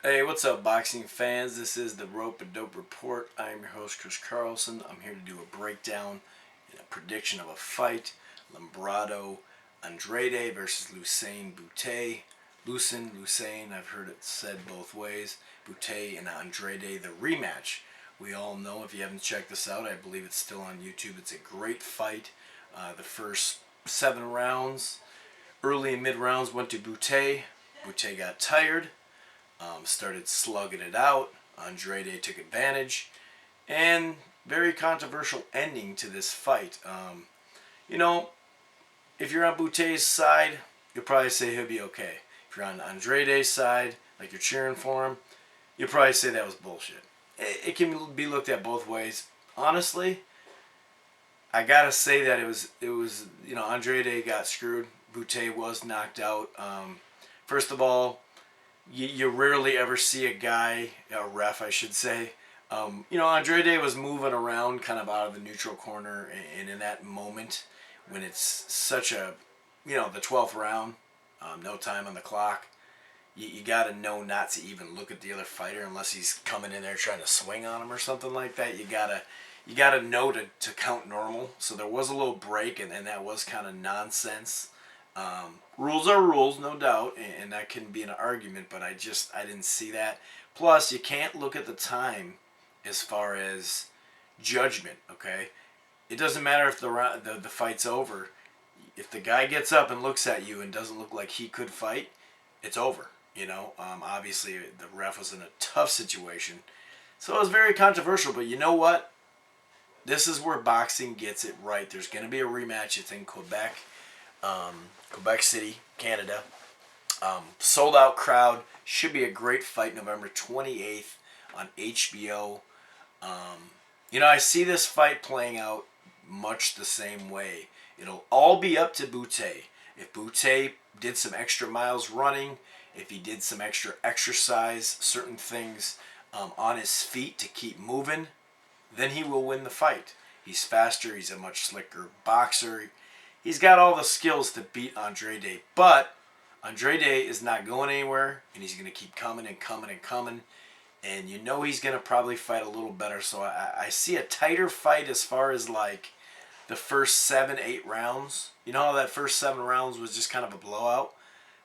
Hey, what's up, boxing fans? This is the Rope and Dope Report. I am your host, Chris Carlson. I'm here to do a breakdown and a prediction of a fight. Librado Andrade versus Lucian Bute. Lucian, I've heard it said both ways. Bute and Andrade, the rematch. We all know, if you haven't checked this out, I believe it's still on YouTube. It's a great fight. The first 7 rounds, early and mid rounds, went to Bute. Bute got tired. Started slugging it out. Andrade took advantage, and very controversial ending to this fight. You know, if you're on Bute's side, you'll probably say he'll be okay. If you're on Andrade's side, like you're cheering for him, you'll probably say that was bullshit. It can be looked at both ways. Honestly, I gotta say that it was Andrade got screwed. Bute was knocked out. First of all, you rarely ever see a ref, I should say. Andrade was moving around kind of out of the neutral corner, and in that moment, when it's such the 12th round, no time on the clock, you got to know not to even look at the other fighter unless he's coming in there trying to swing on him or something like that. You gotta know to count normal. So there was a little break, and that was kind of nonsense. Rules are rules, no doubt, and that can be an argument, but I didn't see that. Plus, you can't look at the time as far as judgment, okay? It doesn't matter if the fight's over. If the guy gets up and looks at you and doesn't look like he could fight, it's over, Obviously, the ref was in a tough situation. So it was very controversial, but you know what? This is where boxing gets it right. There's going to be a rematch. It's in Quebec. Quebec City, Canada. Sold out crowd. Should be a great fight November 28th on HBO. I see this fight playing out much the same way. It'll all be up to Bute. If Bute did some extra miles running, if he did some extra exercise, certain things on his feet to keep moving, then he will win the fight. He's faster. He's a much slicker boxer. He's got all the skills to beat Andrade, but Andrade is not going anywhere, and he's going to keep coming and coming and coming, and he's going to probably fight a little better, so I see a tighter fight as far as like the first 7, 8 rounds. You know how that first 7 rounds was just kind of a blowout?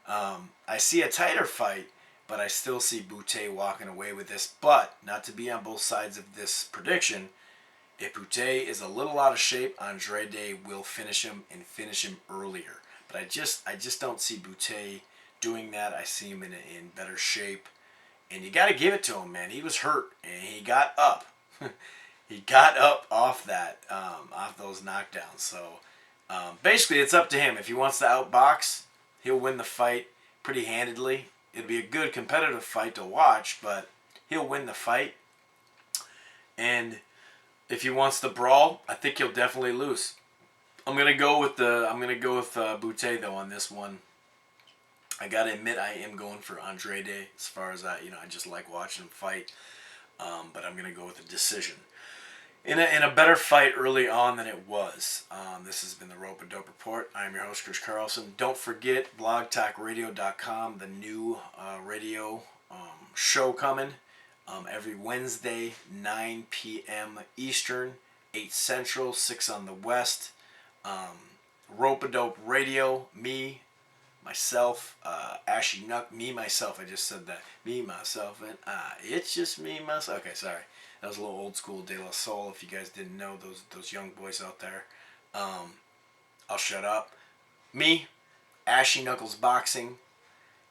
I see a tighter fight, but I still see Bute walking away with this, but not to be on both sides of this prediction. If Bute is a little out of shape, Andrade will finish him and finish him earlier. But I just don't see Bute doing that. I see him in better shape. And you got to give it to him, man. He was hurt, and he got up. He got up off those knockdowns. So basically, it's up to him. If he wants to outbox, he'll win the fight pretty handedly. It'll be a good competitive fight to watch, but he'll win the fight. And if he wants to brawl, I think he'll definitely lose. I'm gonna go with Bute though on this one. I gotta admit, I am going for Andrade as far as I just like watching him fight. But I'm gonna go with a decision in a better fight early on than it was. This has been the Rope and Dope Report. I am your host, Chris Carlson. Don't forget blogtalkradio.com, the new radio show coming. Every Wednesday, 9 p.m. Eastern, 8 Central, 6 on the West. Rope a Dope Radio, me, myself, Ashy Nuck, me, myself, I just said that. Me, myself, and I. It's just me, myself. Okay, sorry. That was a little old school De La Soul, if you guys didn't know, those young boys out there. I'll shut up. Me, Ashy Knuckles Boxing,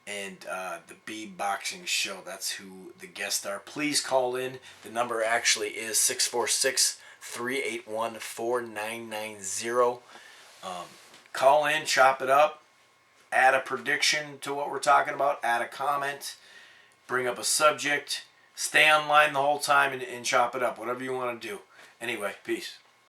and the B Boxing Show. That's who the guests are. Please call in. The number actually is 646-381-4990. Call in, chop it up, add a prediction to what we're talking about, add a comment, bring up a subject, stay online the whole time and chop it up, whatever you want to do. Anyway, peace.